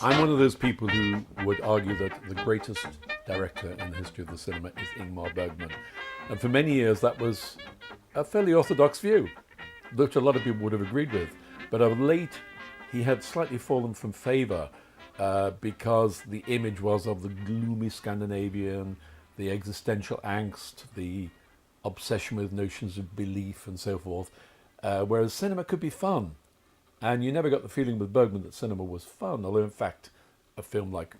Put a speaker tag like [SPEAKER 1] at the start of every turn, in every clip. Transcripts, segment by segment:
[SPEAKER 1] I'm one of those people who would argue that the greatest director in the history of the cinema is Ingmar Bergman. And for many years, that was a fairly orthodox view, which a lot of people would have agreed with. But of late, he had slightly fallen from favour because the image was of the gloomy Scandinavian, the existential angst, the obsession with notions of belief and so forth, whereas cinema could be fun. And you never got the feeling with Bergman that cinema was fun, although in fact a film like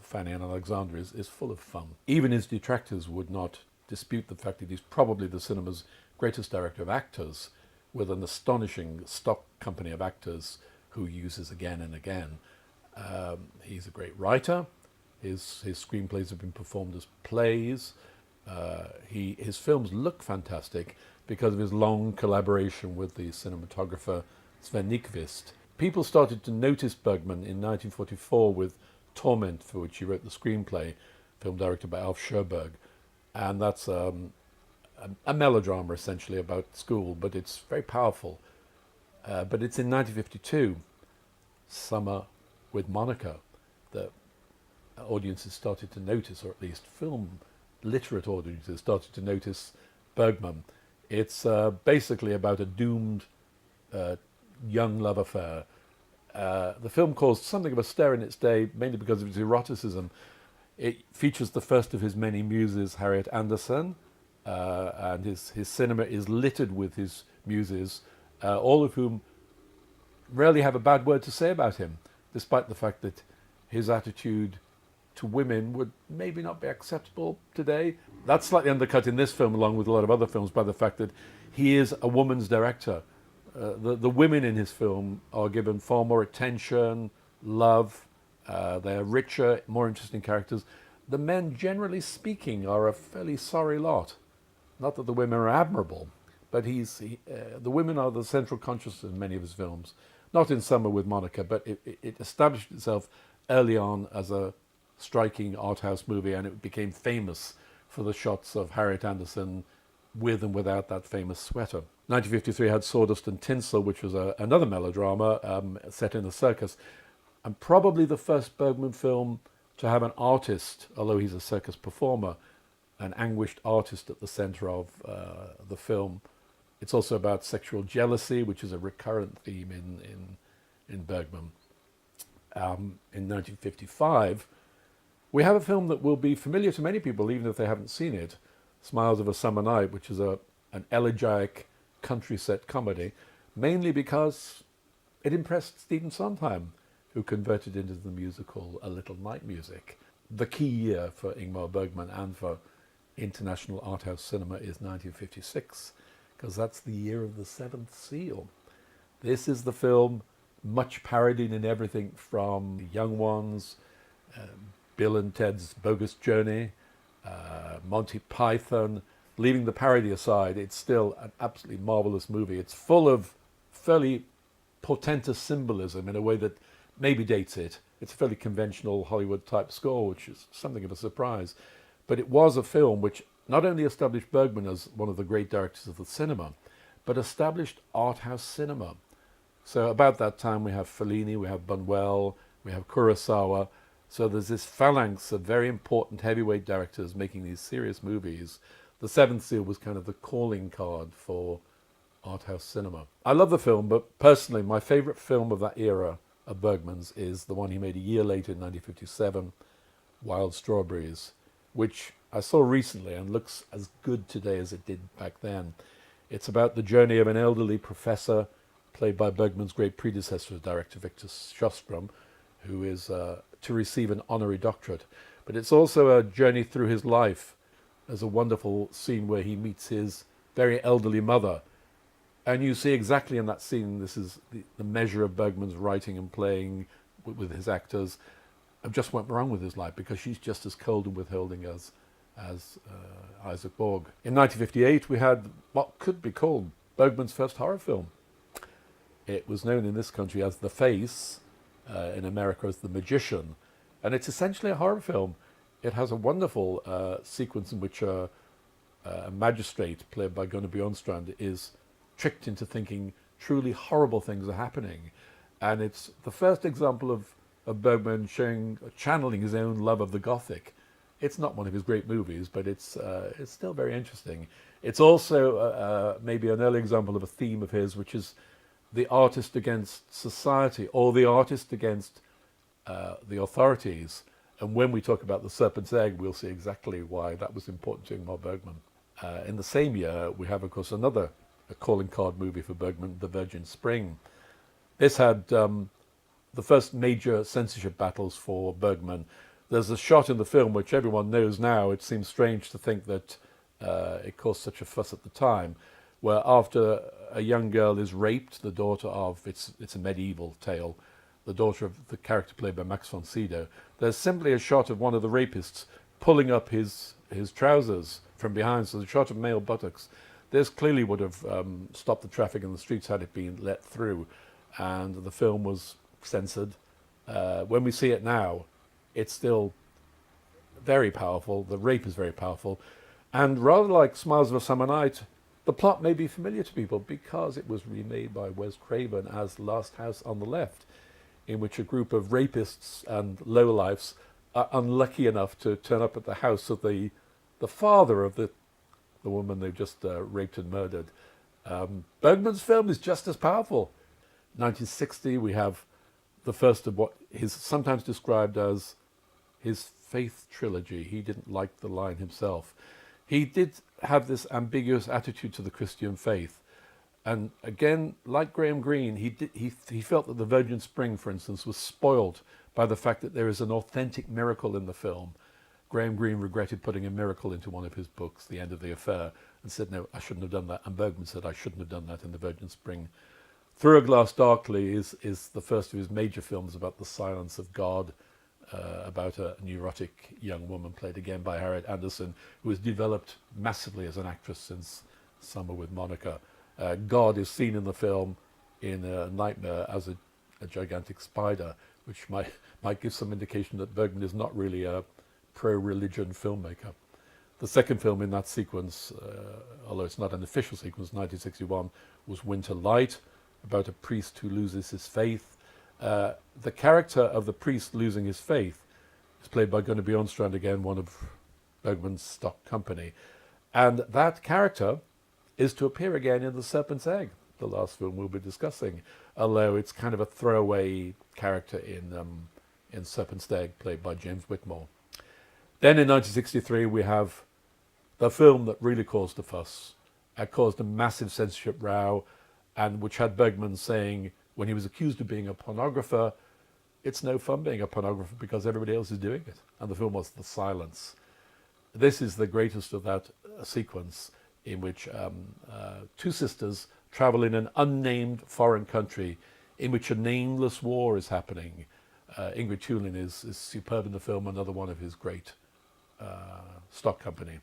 [SPEAKER 1] Fanny and Alexander is full of fun. Even his detractors would not dispute the fact that he's probably the cinema's greatest director of actors, with an astonishing stock company of actors who he uses again and again. He's a great writer. His screenplays have been performed as plays. His films look fantastic because of his long collaboration with the cinematographer Sven Nykvist. People started to notice Bergman in 1944 with Torment, for which he wrote the screenplay, film directed by Alf Sjöberg. And that's a melodrama essentially about school, but it's very powerful. But it's in 1952, Summer with Monica, that audiences started to notice, or at least film literate audiences started to notice Bergman. It's basically about a doomed young love affair. The film caused something of a stir in its day, mainly because of its eroticism. It features the first of his many muses, Harriet Andersson, and his cinema is littered with his muses, all of whom rarely have a bad word to say about him, despite the fact that his attitude to women would maybe not be acceptable today. That's slightly undercut in this film, along with a lot of other films, by the fact that he is a woman's director. The women in his film are given far more attention, love. They're richer, more interesting characters. The men, generally speaking, are a fairly sorry lot. Not that the women are admirable, but the women are the central consciousness in many of his films. Not in Summer with Monica, but it established itself early on as a striking art house movie, and it became famous for the shots of Harriet Andersson with and without that famous sweater. 1953 had Sawdust and Tinsel, which was another melodrama set in a circus, and probably the first Bergman film to have an artist, although he's a circus performer, an anguished artist at the centre of the film. It's also about sexual jealousy, which is a recurrent theme in Bergman. In 1955, we have a film that will be familiar to many people, even if they haven't seen it, Smiles of a Summer Night, which is an elegiac country set comedy, mainly because it impressed Stephen Sondheim, who converted into the musical A Little Night Music. The key year for Ingmar Bergman and for international art house cinema is 1956, because that's the year of The Seventh Seal. This is the film much parodied in everything from The Young Ones, Bill and Ted's Bogus Journey, Monty Python. Leaving the parody aside, it's still an absolutely marvelous movie. It's full of fairly portentous symbolism in a way that maybe dates it. It's a fairly conventional Hollywood-type score, which is something of a surprise. But it was a film which not only established Bergman as one of the great directors of the cinema, but established art house cinema. So about that time we have Fellini, we have Buñuel, we have Kurosawa. So there's this phalanx of very important heavyweight directors making these serious movies. The Seventh Seal was kind of the calling card for art house cinema. I love the film, but personally my favourite film of that era of Bergman's is the one he made a year later in 1957, Wild Strawberries, which I saw recently and looks as good today as it did back then. It's about the journey of an elderly professor, played by Bergman's great predecessor, director Victor Sjöström, who is to receive an honorary doctorate. But it's also a journey through his life. There's a wonderful scene where he meets his very elderly mother. And you see exactly in that scene, this is the measure of Bergman's writing and playing with his actors, of just went wrong with his life, because she's just as cold and withholding as Isaac Borg. In 1958, we had what could be called Bergman's first horror film. It was known in this country as The Face, in America as The Magician, and it's essentially a horror film. It has a wonderful sequence in which a magistrate, played by Gunnar Bjornstrand, is tricked into thinking truly horrible things are happening. And it's the first example of of Bergman channeling his own love of the Gothic. It's not one of his great movies, but it's still very interesting. It's also maybe an early example of a theme of his, which is the artist against society, or the artist against the authorities. And when we talk about The Serpent's Egg, we'll see exactly why that was important to Ingmar Bergman. In the same year, we have, of course, another calling card movie for Bergman, The Virgin Spring. This had the first major censorship battles for Bergman. There's a shot in the film which everyone knows now. It seems strange to think that it caused such a fuss at the time, where after a young girl is raped, the daughter of, it's a medieval tale, the daughter of the character played by Max von Sydow, there's simply a shot of one of the rapists pulling up his trousers from behind, so the shot of male buttocks. This clearly would have stopped the traffic in the streets had it been let through, and the film was censored. When we see it now, it's still very powerful. The rape is very powerful. And rather like Smiles of a Summer Night, the plot may be familiar to people because it was remade by Wes Craven as Last House on the Left, in which a group of rapists and lowlifes are unlucky enough to turn up at the house of the father of the woman they've just raped and murdered. Bergman's film is just as powerful. 1960, we have the first of what is sometimes described as his faith trilogy. He didn't like the line himself. He did have this ambiguous attitude to the Christian faith. And again, like Graham Greene, he felt that The Virgin Spring, for instance, was spoiled by the fact that there is an authentic miracle in the film. Graham Greene regretted putting a miracle into one of his books, The End of the Affair, and said, no, I shouldn't have done that. And Bergman said, I shouldn't have done that in The Virgin Spring. Through a Glass Darkly is the first of his major films about the silence of God, about a neurotic young woman played again by Harriet Anderson, who has developed massively as an actress since Summer with Monica. God is seen in the film in Nightmare as a gigantic spider, which might give some indication that Bergman is not really a pro-religion filmmaker. The second film in that sequence, although it's not an official sequence, 1961, was Winter Light, about a priest who loses his faith. The character of the priest losing his faith is played by Gunnar Bjornstrand, again, one of Bergman's stock company. And that character is to appear again in The Serpent's Egg, the last film we'll be discussing, although it's kind of a throwaway character in Serpent's Egg, played by James Whitmore. Then in 1963, we have the film that really caused a fuss, caused a massive censorship row, and which had Bergman saying, when he was accused of being a pornographer, it's no fun being a pornographer because everybody else is doing it. And the film was The Silence. This is the greatest of that sequence, in which two sisters travel in an unnamed foreign country in which a nameless war is happening. Ingrid Thulin is superb in the film, another one of his great stock company.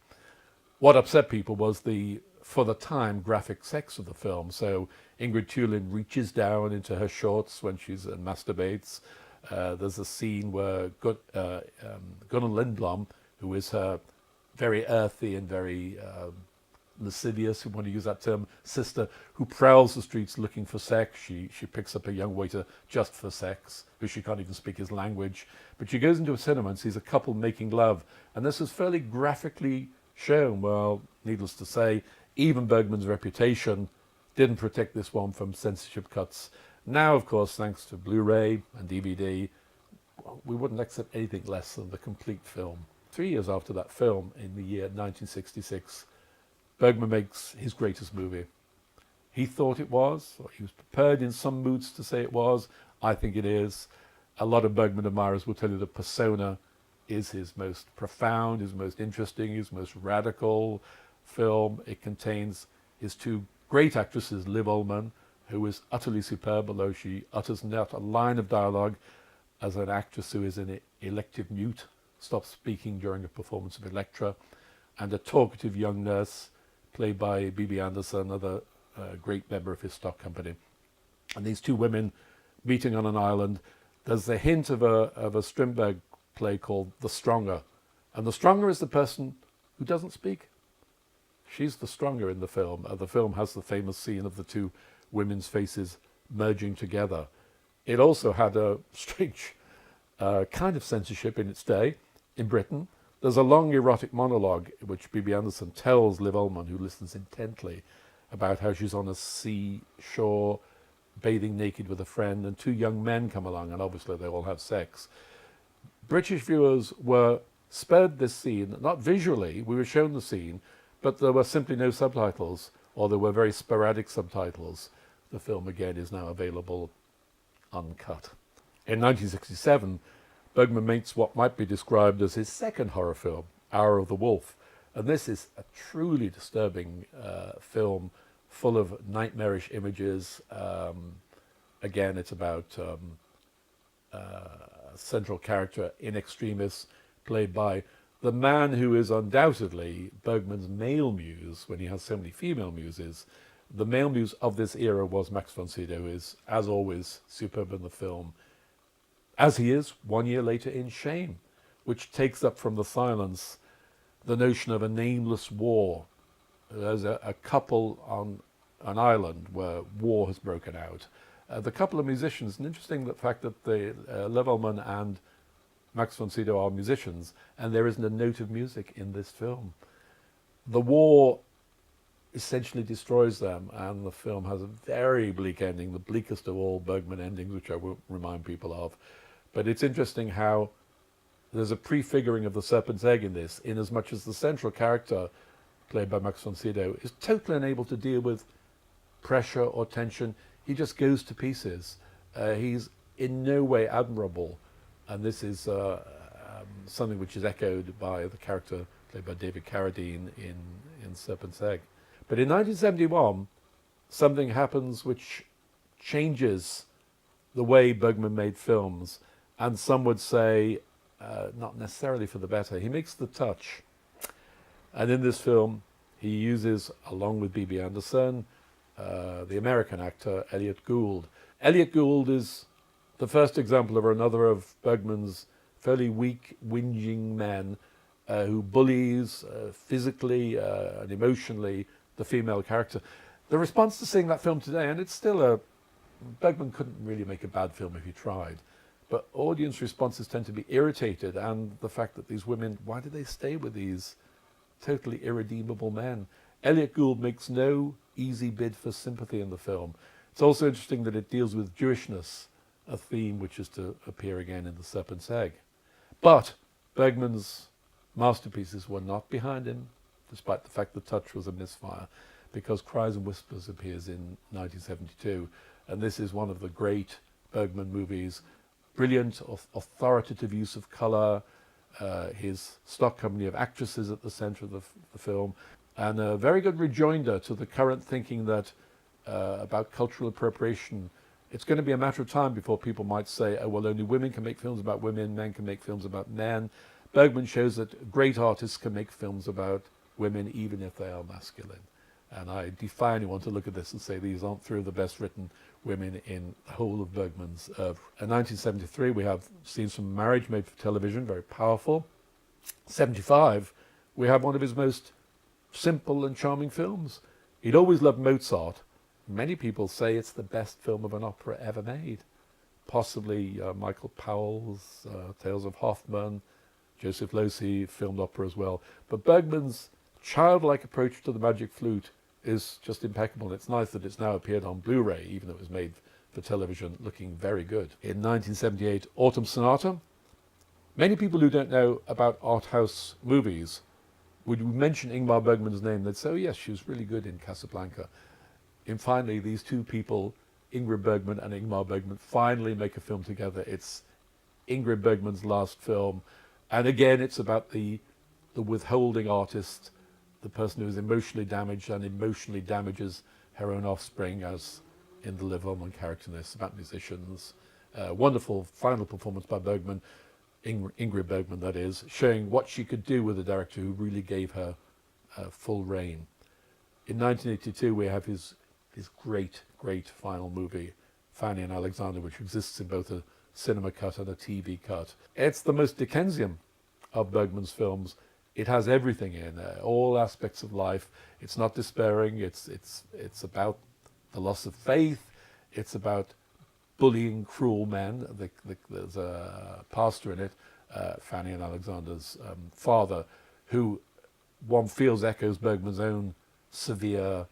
[SPEAKER 1] What upset people was the, for the time, graphic sex of the film. So Ingrid Thulin reaches down into her shorts when she masturbates. There's a scene where Gunnar Lindblom, who is her very earthy and very lascivious, if you want to use that term, sister, who prowls the streets looking for sex. She picks up a young waiter just for sex, because she can't even speak his language. But she goes into a cinema and sees a couple making love. And this is fairly graphically shown. Well, needless to say, even Bergman's reputation didn't protect this one from censorship cuts. Now, of course, thanks to Blu-ray and DVD, we wouldn't accept anything less than the complete film. 3 years after that film, in the year 1966, Bergman makes his greatest movie. He thought it was, or he was prepared in some moods to say it was. I think it is. A lot of Bergman admirers will tell you that Persona is his most profound, his most interesting, his most radical film. It contains his two great actresses, Liv Ullmann, who is utterly superb, although she utters not a line of dialogue, as an actress who is an elective mute, stops speaking during a performance of Elektra, and a talkative young nurse, played by Bibi Andersson, another great member of his stock company. And these two women meeting on an island. There's the hint of a Strindberg play called The Stronger. And the Stronger is the person who doesn't speak. She's the stronger in the film. The film has the famous scene of the two women's faces merging together. It also had a strange kind of censorship in its day in Britain. There's a long erotic monologue which Bibi Andersson tells Liv Ullmann, who listens intently, about how she's on a seashore bathing naked with a friend, and two young men come along, and obviously they all have sex. British viewers were spared this scene, not visually, we were shown the scene, but there were simply no subtitles, or there were very sporadic subtitles. The film again is now available uncut. In 1967, Bergman makes what might be described as his second horror film, Hour of the Wolf. And this is a truly disturbing film, full of nightmarish images. Again, it's about central character in extremis, played by the man who is undoubtedly Bergman's male muse when he has so many female muses. The male muse of this era was Max von Sydow, who is, as always, superb in the film, as he is 1 year later in Shame, which takes up from the silence the notion of a nameless war. There's a couple on an island where war has broken out. The couple of musicians, and interesting the fact that Liv Ullmann and Max von Sydow are musicians, and there isn't a note of music in this film. The war essentially destroys them, and the film has a very bleak ending, the bleakest of all Bergman endings, which I won't remind people of. But it's interesting how there's a prefiguring of the serpent's egg in this, in as much as the central character, played by Max von Sydow, is totally unable to deal with pressure or tension. He just goes to pieces. He's in no way admirable, and this is something which is echoed by the character played by David Carradine in Serpent's Egg. But in 1971, something happens which changes the way Bergman made films, and some would say not necessarily for the better. He makes The Touch, and in this film he uses, along with Bibi Andersson, the American actor Elliot Gould. Elliot Gould is the first example of another of Bergman's fairly weak, whinging men who bullies physically and emotionally the female character. The response to seeing that film today, and it's still Bergman couldn't really make a bad film if he tried, but audience responses tend to be irritated, and the fact that these women, why do they stay with these totally irredeemable men? Elliot Gould makes no easy bid for sympathy in the film. It's also interesting that it deals with Jewishness, a theme which is to appear again in The Serpent's Egg. But Bergman's masterpieces were not behind him, despite the fact The Touch was a misfire, because Cries and Whispers appears in 1972, and this is one of the great Bergman movies. Brilliant, authoritative use of colour, his stock company of actresses at the centre of the film, and a very good rejoinder to the current thinking that about cultural appropriation. It's going to be a matter of time before people might say, oh, well, only women can make films about women, men can make films about men. Bergman shows that great artists can make films about women even if they are masculine. And I defy anyone to look at this and say these aren't three of the best written women in the whole of Bergman's oeuvre. In 1973, we have Scenes from Marriage, made for television, very powerful. 75, we have one of his most simple and charming films. He'd always loved Mozart. Many people say it's the best film of an opera ever made. Possibly Michael Powell's Tales of Hoffmann, Joseph Losey filmed opera as well. But Bergman's childlike approach to the magic flute is just impeccable. It's nice that it's now appeared on Blu-ray, even though it was made for television, looking very good. In 1978, Autumn Sonata. Many people who don't know about art house movies would mention Ingmar Bergman's name. They'd say, oh yes, she was really good in Casablanca. And finally, these two people, Ingrid Bergman and Ingmar Bergman, finally make a film together. It's Ingrid Bergman's last film. And again, it's about the withholding artist, the person who is emotionally damaged and emotionally damages her own offspring, as in the Liv Ullmann character in this, about musicians. Wonderful final performance by Bergman, Ingrid Bergman that is, showing what she could do with a director who really gave her full reign. In 1982, we have his great, great final movie, Fanny and Alexander, which exists in both a cinema cut and a TV cut. It's the most Dickensian of Bergman's films. It has everything in all aspects of life. It's not despairing. It's about the loss of faith. It's about bullying, cruel men. There's a pastor in it, Fanny and Alexander's father, who one feels echoes Bergman's own severe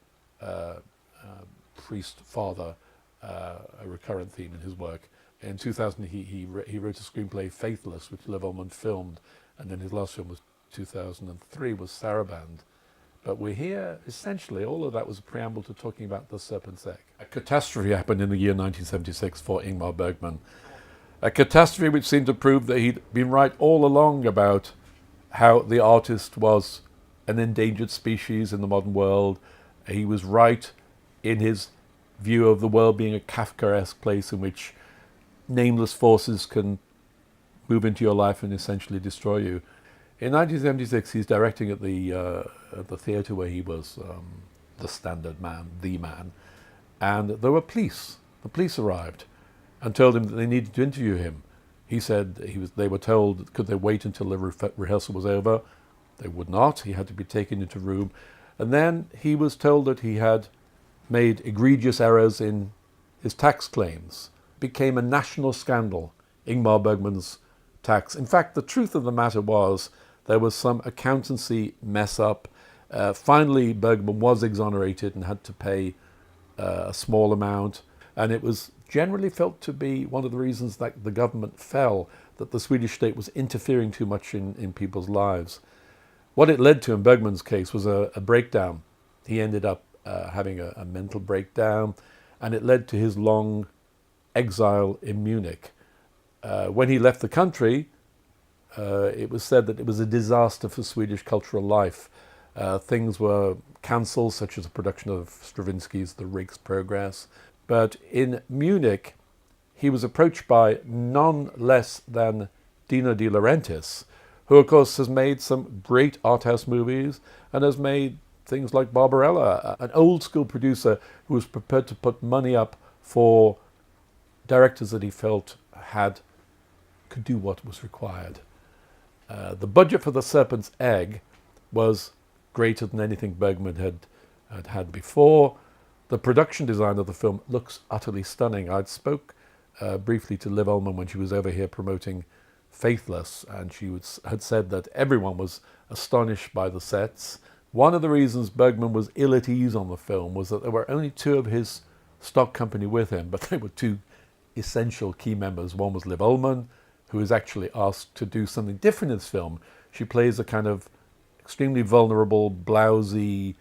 [SPEAKER 1] priest father, a recurrent theme in his work. In 2000, he wrote a screenplay, Faithless, which Liv Ullmann filmed, and then his last film was 2003, was Saraband. But we're here, essentially, all of that was a preamble to talking about The Serpent's Egg. A catastrophe happened in the year 1976 for Ingmar Bergman. A catastrophe which seemed to prove that he'd been right all along about how the artist was an endangered species in the modern world. He was right in his view of the world being a Kafkaesque place in which nameless forces can move into your life and essentially destroy you. In 1976, he's directing at the theatre where he was the standard man, the man, and there were police. The police arrived and told him that they needed to interview him. He said they were told, could they wait until the rehearsal was over? They would not. He had to be taken into a room. And then he was told that he had made egregious errors in his tax claims. It became a national scandal, Ingmar Bergman's tax. In fact, the truth of the matter was there was some accountancy mess up. Finally, Bergman was exonerated and had to pay a small amount. And it was generally felt to be one of the reasons that the government fell, that the Swedish state was interfering too much in people's lives. What it led to in Bergman's case was a breakdown. He ended up having a mental breakdown, and it led to his long exile in Munich. When he left the country, it was said that it was a disaster for Swedish cultural life. Things were cancelled, such as the production of Stravinsky's The Rake's Progress. But in Munich, he was approached by none less than Dino De Laurentiis, who, of course, has made some great art house movies and has made things like Barbarella, an old-school producer who was prepared to put money up for directors that he felt could do what was required. The budget for The Serpent's Egg was greater than anything Bergman had had The production design of the film looks utterly stunning. I'd spoke briefly to Liv Ullmann when she was over here promoting Faithless, and she had said that everyone was astonished by the sets. One of the reasons Bergman was ill at ease on the film was that there were only two of his stock company with him, but they were two essential key members. One was Liv Ullmann, who is actually asked to do something different in this film. She plays a kind of extremely vulnerable, blousy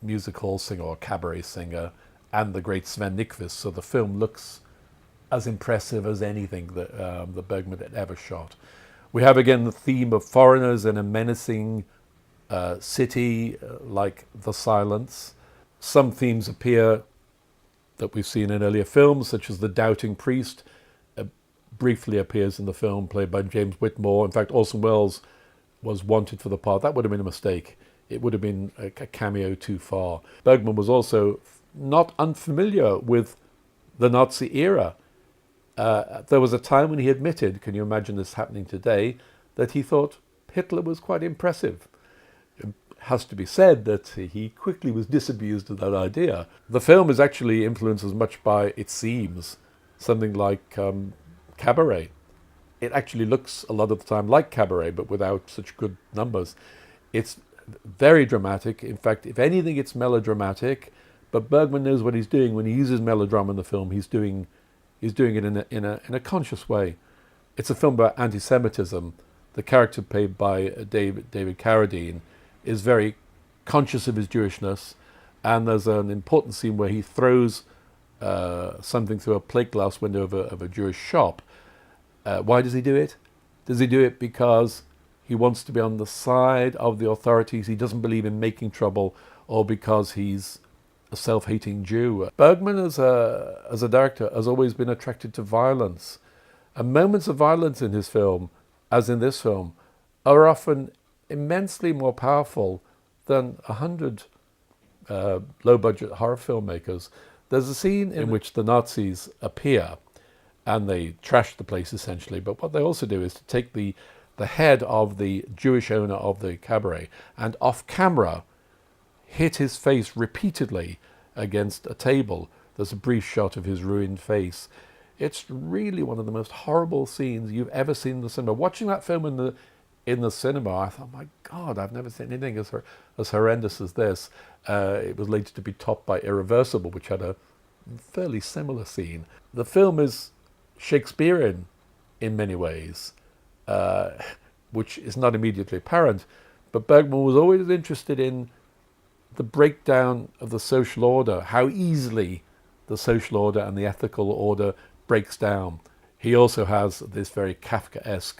[SPEAKER 1] music hall singer or cabaret singer, and the great Sven Nykvist. So the film looks as impressive as anything that Bergman had ever shot. We have again the theme of foreigners in a menacing city like The Silence. Some themes appear that we've seen in earlier films, such as the doubting priest, briefly appears in the film, played by James Whitmore. In fact, Orson Welles was wanted for the part. That would have been a mistake. It would have been a cameo too far. Bergman was also not unfamiliar with the Nazi era. There was a time when he admitted, can you imagine this happening today, that he thought Hitler was quite impressive. It has to be said that he quickly was disabused of that idea. The film is actually influenced as much by, it seems, something like Cabaret. It actually looks a lot of the time like Cabaret, but without such good numbers. It's very dramatic. In fact, if anything, it's melodramatic. But Bergman knows what he's doing when he uses melodrama in the film. He's doing it in a conscious way. It's a film about anti-Semitism. The character played by David Carradine is very conscious of his Jewishness, and there's an important scene where he throws something through a plate glass window of a Jewish shop. Why does he do it? Does he do it because he wants to be on the side of the authorities, he doesn't believe in making trouble, or because he's a self-hating Jew? Bergman, as a director, has always been attracted to violence. And moments of violence in his film, as in this film, are often immensely more powerful than 100 low-budget horror filmmakers. There's a scene in which the Nazis appear, and they trash the place essentially, but what they also do is to take the head of the Jewish owner of the cabaret and off camera hit his face repeatedly against a table. There's a brief shot of his ruined face. It's really one of the most horrible scenes you've ever seen in the cinema. Watching that film in the cinema, I thought, my God, I've never seen anything as horrendous as this. It was later to be topped by Irreversible, which had a fairly similar scene. The film is Shakespearean in many ways, which is not immediately apparent, but Bergman was always interested in the breakdown of the social order, how easily the social order and the ethical order breaks down. He also has this very Kafkaesque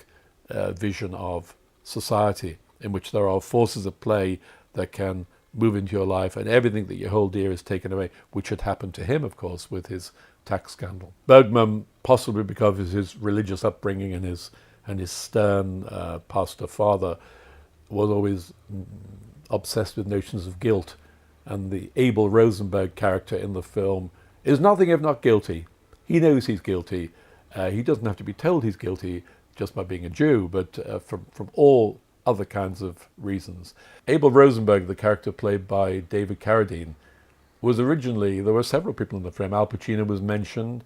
[SPEAKER 1] vision of society in which there are forces at play that can move into your life and everything that you hold dear is taken away, which had happened to him, of course, with his tax scandal. Bergman, possibly because of his religious upbringing and his stern pastor father, was always obsessed with notions of guilt, and the Abel Rosenberg character in the film is nothing if not guilty. He knows he's guilty. He doesn't have to be told he's guilty just by being a Jew, but from all other kinds of reasons. Abel Rosenberg, the character played by David Carradine, was originally, there were several people in the frame. Al Pacino was mentioned,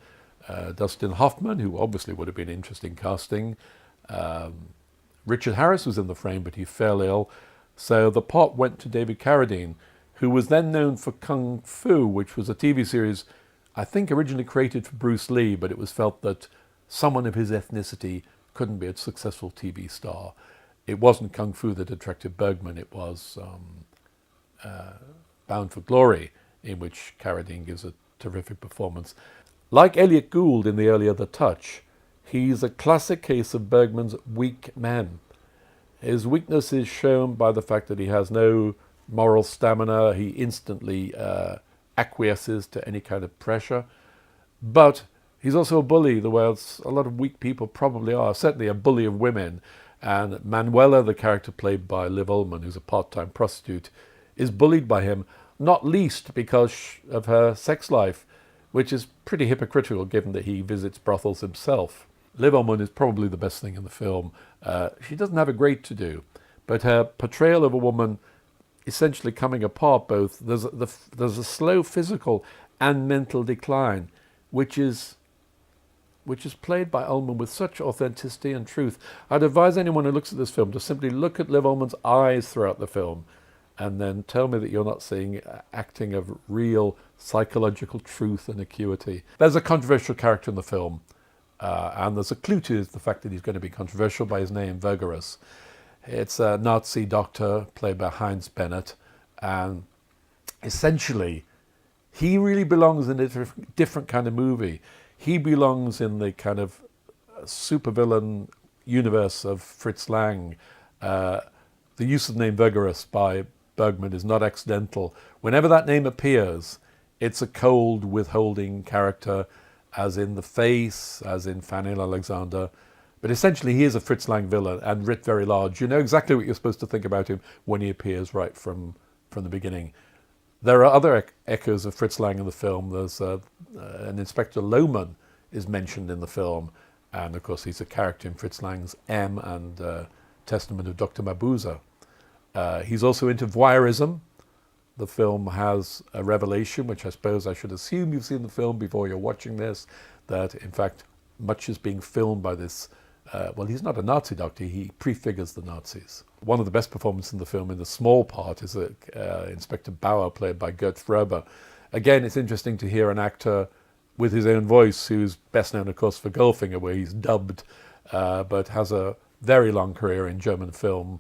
[SPEAKER 1] Dustin Hoffman, who obviously would have been interesting casting. Richard Harris was in the frame, but he fell ill. So the part went to David Carradine, who was then known for Kung Fu, which was a TV series, I think originally created for Bruce Lee, but it was felt that someone of his ethnicity couldn't be a successful TV star. It wasn't Kung Fu that attracted Bergman, it was Bound for Glory, in which Carradine gives a terrific performance. Like Elliot Gould in the earlier The Touch, he's a classic case of Bergman's weak men. His weakness is shown by the fact that he has no moral stamina. He instantly acquiesces to any kind of pressure. But he's also a bully, the way a lot of weak people probably are, certainly a bully of women. And Manuela, the character played by Liv Ullmann, who's a part-time prostitute, is bullied by him, not least because of her sex life, which is pretty hypocritical given that he visits brothels himself. Liv Ullmann is probably the best thing in the film. She doesn't have a great to do, but her portrayal of a woman essentially coming apart both, there's a slow physical and mental decline, which is played by Ullmann with such authenticity and truth. I'd advise anyone who looks at this film to simply look at Liv Ullmann's eyes throughout the film and then tell me that you're not seeing acting of real psychological truth and acuity. There's a controversial character in the film, and there's a clue to the fact that he's going to be controversial by his name, Vergerus. It's a Nazi doctor played by Heinz Bennett, and essentially he really belongs in a different kind of movie. He belongs in the kind of supervillain universe of Fritz Lang. The use of the name Vergerus by Bergman is not accidental. Whenever that name appears, it's a cold, withholding character, as in The Face, as in Fanny and Alexander. But essentially he is a Fritz Lang villain and writ very large. You know exactly what you're supposed to think about him when he appears right from the beginning. There are other echoes of Fritz Lang in the film. There's an Inspector Lohmann is mentioned in the film, and of course he's a character in Fritz Lang's M and Testament of Dr. Mabuse. He's also into voyeurism. The film has a revelation, which I suppose I should assume you've seen the film before you're watching this, that in fact much is being filmed by this. Well, he's not a Nazi doctor, he prefigures the Nazis. One of the best performances in the film, in the small part, is Inspector Bauer, played by Gert Frober. Again, it's interesting to hear an actor with his own voice, who's best known, of course, for Goldfinger, where he's dubbed, but has a very long career in German film.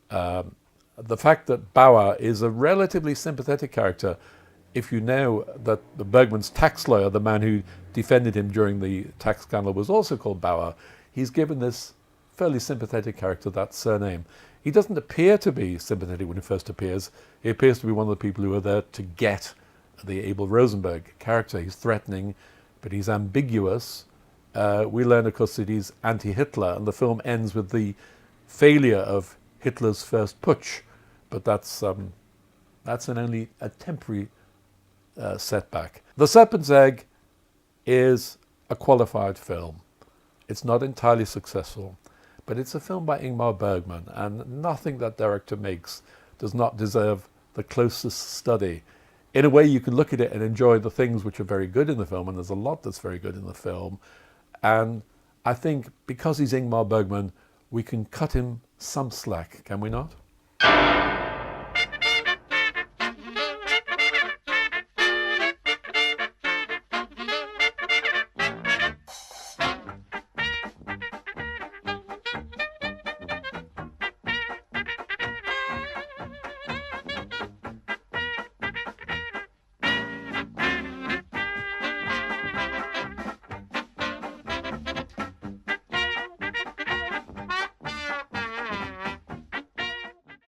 [SPEAKER 1] The fact that Bauer is a relatively sympathetic character, if you know that the Bergman's tax lawyer, the man who defended him during the tax scandal, was also called Bauer, he's given this fairly sympathetic character that surname. He doesn't appear to be sympathetic when he first appears. He appears to be one of the people who are there to get the Abel Rosenberg character. He's threatening, but he's ambiguous. We learn, of course, that he's anti-Hitler, and the film ends with the failure of Hitler's first putsch. But that's only a temporary setback. The Serpent's Egg is a qualified film. It's not entirely successful, but it's a film by Ingmar Bergman, and nothing that director makes does not deserve the closest study. in a way, you can look at it and enjoy the things which are very good in the film, and there's a lot that's very good in the film. And I think because he's Ingmar Bergman, we can cut him some slack, can we not?